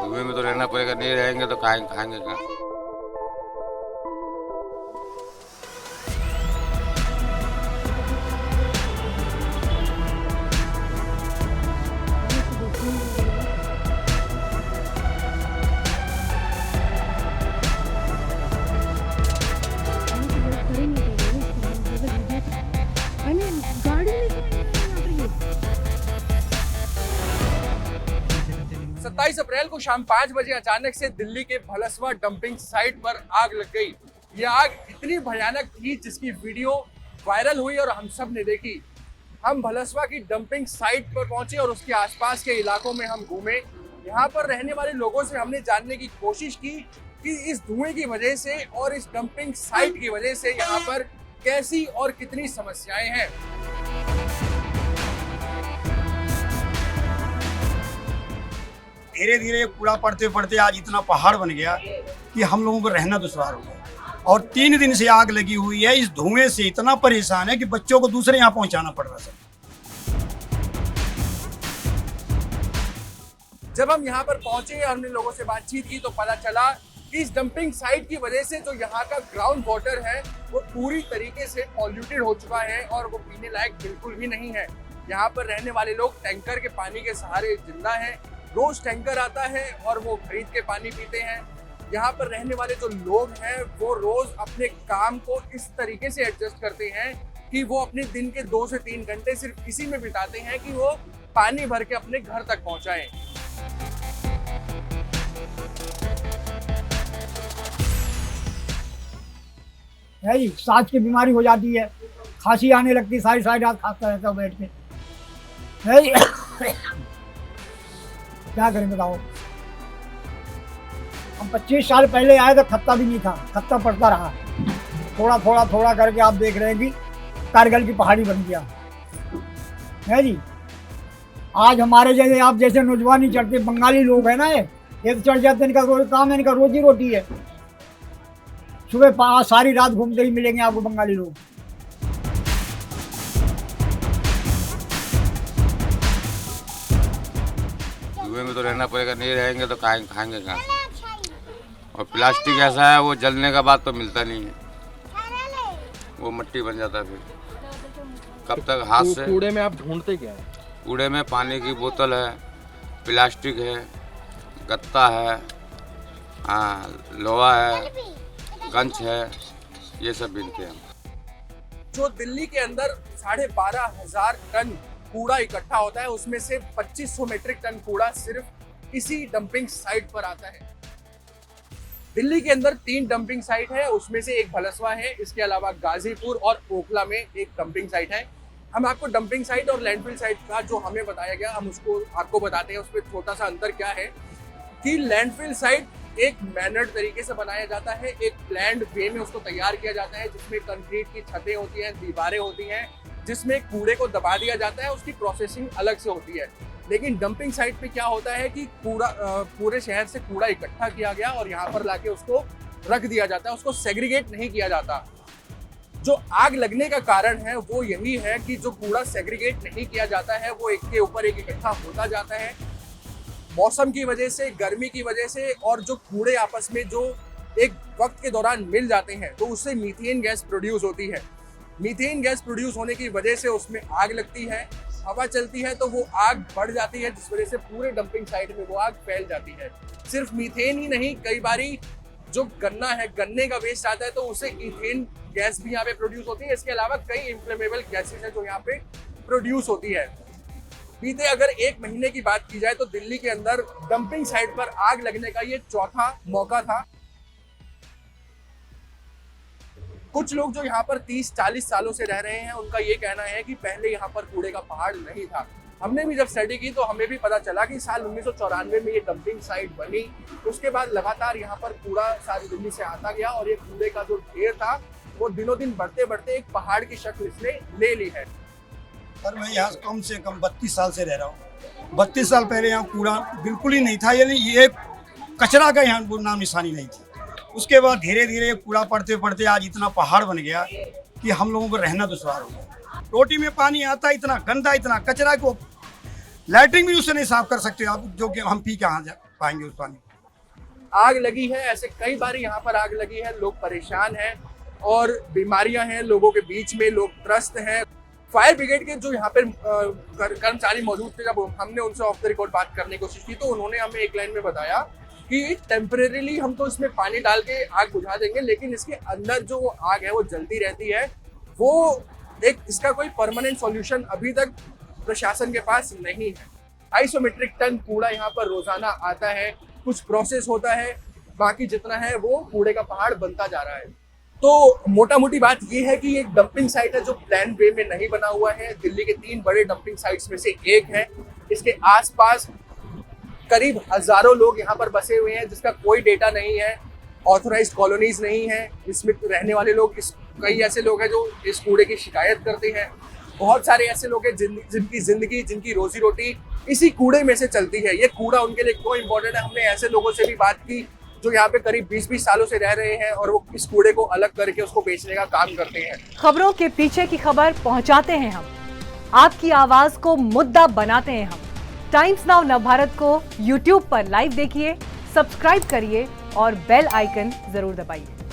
धुएं में तो रहना पड़ेगा, नहीं रहेंगे तो खाएंगे क्या। सत्ताईस अप्रैल को शाम 5 बजे अचानक से दिल्ली के भलसवा डंपिंग साइट पर आग लग गई। यह आग इतनी भयानक थी जिसकी वीडियो वायरल हुई और हम सब ने देखी। हम भलसवा की डंपिंग साइट पर पहुंचे और उसके आसपास के इलाकों में हम घूमे। यहाँ पर रहने वाले लोगों से हमने जानने की कोशिश की कि इस धुएं की वजह से और इस डंपिंग साइट की वजह से यहाँ पर कैसी और कितनी समस्याएं हैं। धीरे धीरे कूड़ा पड़ते पड़ते आज इतना पहाड़ बन गया कि हम लोगों को रहना दुश्वार हो गया। और 3 दिन से आग लगी हुई है। इस धुएं से इतना परेशान है कि बच्चों को दूसरे यहाँ पहुँचाना पड़ रहा है। जब हम यहाँ पर पहुंचे और हमने लोगों से बातचीत की तो पता चला कि इस डंपिंग साइट की वजह से जो यहाँ का ग्राउंड वाटर है वो पूरी तरीके से पॉल्यूटेड हो चुका है और वो पीने लायक बिल्कुल भी नहीं है। यहाँ पर रहने वाले लोग टैंकर के पानी के सहारे जिंदा हैं। रोज टैंकर आता है और वो खरीद के पानी पीते हैं। यहाँ पर रहने वाले जो लोग हैं वो रोज अपने काम को इस तरीके से एडजस्ट करते हैं कि वो अपने दिन के 2 से 3 घंटे सिर्फ इसी में बिताते हैं कि वो पानी भर के अपने घर तक पहुंचाएं। है जी, सांस की बीमारी हो जाती है, खांसी आने लगती है, सारी रात खाता रहता हूँ बैठ के। है जी, क्या करें बताओ। हम 25 साल पहले आए तो खत्ता भी नहीं था, खत्ता पड़ता रहा। थोड़ा करके आप देख रहे हैं कि कारगिल की पहाड़ी बन गया है जी। आज हमारे जैसे आप जैसे नौजवान ही चढ़ते, बंगाली लोग हैं ना, ये तो चढ़ जाते हैं। इनका काम है, इनका रोजी रोटी है। सुबह सारी रात घूमते ही मिलेंगे आपको बंगाली लोग। धुएं में तो रहना पड़ेगा, नहीं रहेंगे तो खाएंगे क्या। और प्लास्टिक ऐसा है वो जलने का बाद तो मिलता नहीं है, वो मिट्टी बन जाता है। फिर कब तक हाथ से। कूड़े में आप ढूंढते क्या है? कूड़े में पानी की बोतल है, प्लास्टिक है, गत्ता है, लोहा है, कंच है, ये सब बीनते हैं। जो दिल्ली के अंदर 12,500 टन कूड़ा इकट्ठा होता है उसमें से 2500 मीट्रिक टन कूड़ा सिर्फ इसी डंपिंग साइट पर आता है। दिल्ली के अंदर 3 डंपिंग साइट है, उसमें से एक भलसवा है। इसके अलावा गाजीपुर और ओखला में एक डंपिंग साइट है। हम आपको डंपिंग साइट और लैंडफिल साइट का जो हमें बताया गया हम उसको आपको बताते हैं। उसमें छोटा सा अंतर क्या है कि लैंडफिल साइट एक मैनर्ड तरीके से बनाया जाता है, एक प्लान्ड वे में उसको तैयार किया जाता है, जिसमें कंक्रीट की छतें होती हैं, दीवारें होती हैं, जिसमें कूड़े को दबा दिया जाता है। उसकी प्रोसेसिंग अलग से होती है। लेकिन डंपिंग साइट पे क्या होता है कि कूड़ा पूरे शहर से कूड़ा इकट्ठा किया गया और यहाँ पर लाके उसको रख दिया जाता है, उसको सेग्रीगेट नहीं किया जाता। जो आग लगने का कारण है वो यही है कि जो कूड़ा सेग्रीगेट नहीं किया जाता है वो एक के ऊपर एक इकट्ठा होता जाता है। मौसम की वजह से, गर्मी की वजह से और जो कूड़े आपस में जो एक वक्त के दौरान मिल जाते हैं तो उससे मीथेन गैस प्रोड्यूस होती है। मीथेन गैस प्रोड्यूस होने की वजह से उसमें आग लगती है, हवा चलती है तो वो आग बढ़ जाती है, जिस वजह से पूरे डंपिंग साइट में वो आग फैल जाती है। सिर्फ मीथेन ही नहीं, कई बारी जो गन्ना है, गन्ने का वेस्ट आता है तो उससे ईथेन गैस भी यहाँ पे प्रोड्यूस होती है। इसके अलावा कई इन्फ्लेमेबल गैसेस हैं जो यहाँ पे प्रोड्यूस होती है। बीते अगर 1 महीने की बात की जाए तो दिल्ली के अंदर डंपिंग साइट पर आग लगने का ये चौथा मौका था। कुछ लोग जो यहाँ पर 30-40 सालों से रह रहे हैं उनका ये कहना है कि पहले यहाँ पर कूड़े का पहाड़ नहीं था। हमने भी जब स्टडी की तो हमें भी पता चला कि साल 1994 में ये डंपिंग साइट बनी। उसके बाद लगातार यहाँ पर कूड़ा सारी दिल्ली से आता गया और ये कूड़े का जो ढेर था वो दिनों दिन बढ़ते बढ़ते एक पहाड़ की शक्ल इसने ले ली है। पर मैं यहाँ कम से कम 32 साल से रह रहा हूँ। 32 साल पहले यहाँ कूड़ा बिल्कुल ही नहीं था, यानी ये कचरा का यहाँ नाम निशानी नहीं थी। उसके बाद धीरे धीरे कूड़ा पड़ते पड़ते आज इतना पहाड़ बन गया कि हम लोगों को रहना दुश्वार हो गया। रोटी में पानी आता इतना गंदा, इतना कचरा को लैट्रिन भी उससे नहीं साफ कर सकते आप, जो कि हम पी के यहाँ पाएंगे उस पानी। आग लगी है, ऐसे कई बार यहाँ पर आग लगी है, लोग परेशान हैं और बीमारियां हैं लोगों के बीच में, लोग त्रस्त हैं। फायर ब्रिगेड के जो यहाँ पर कर्मचारी मौजूद थे, जब हमने उनसे ऑफ द रिकॉर्ड बात करने की कोशिश की तो उन्होंने हमें एक लाइन में बताया कि टेम्परेरीली हम तो इसमें पानी डाल के आग बुझा देंगे, लेकिन इसके अंदर जो आग है वो जलती रहती है। वो इसका कोई परमानेंट सॉल्यूशन अभी तक प्रशासन के पास नहीं है। 250 मीट्रिक टन कूड़ा यहाँ पर रोजाना आता है, कुछ प्रोसेस होता है, बाकी जितना है वो कूड़े का पहाड़ बनता जा रहा है। तो मोटा मोटी बात ये है कि एक डंपिंग साइट है जो प्लान वे में नहीं बना हुआ है। दिल्ली के 3 बड़े डंपिंग साइट्स में से एक है। इसके आसपास करीब हजारों लोग यहाँ पर बसे हुए हैं जिसका कोई डेटा नहीं है, ऑथोराइज्ड कॉलोनीज नहीं है। इसमें रहने वाले लोग कई ऐसे लोग हैं जो इस कूड़े की शिकायत करते हैं। बहुत सारे ऐसे लोग हैं जिनकी जिंदगी, जिनकी रोजी रोटी इसी कूड़े में से चलती है। ये कूड़ा उनके लिए क्यों इम्पोर्टेंट है, हमने ऐसे लोगों से भी बात की जो यहाँ पे करीब 20-20 सालों से रह रहे हैं और वो इस कूड़े को अलग करके उसको बेचने का काम करते हैं। खबरों के पीछे की खबर पहुंचाते हैं हम, आपकी आवाज को मुद्दा बनाते हैं हम। टाइम्स नाउ नवभारत को YouTube पर लाइव देखिए, सब्सक्राइब करिए और बेल आइकन जरूर दबाइए।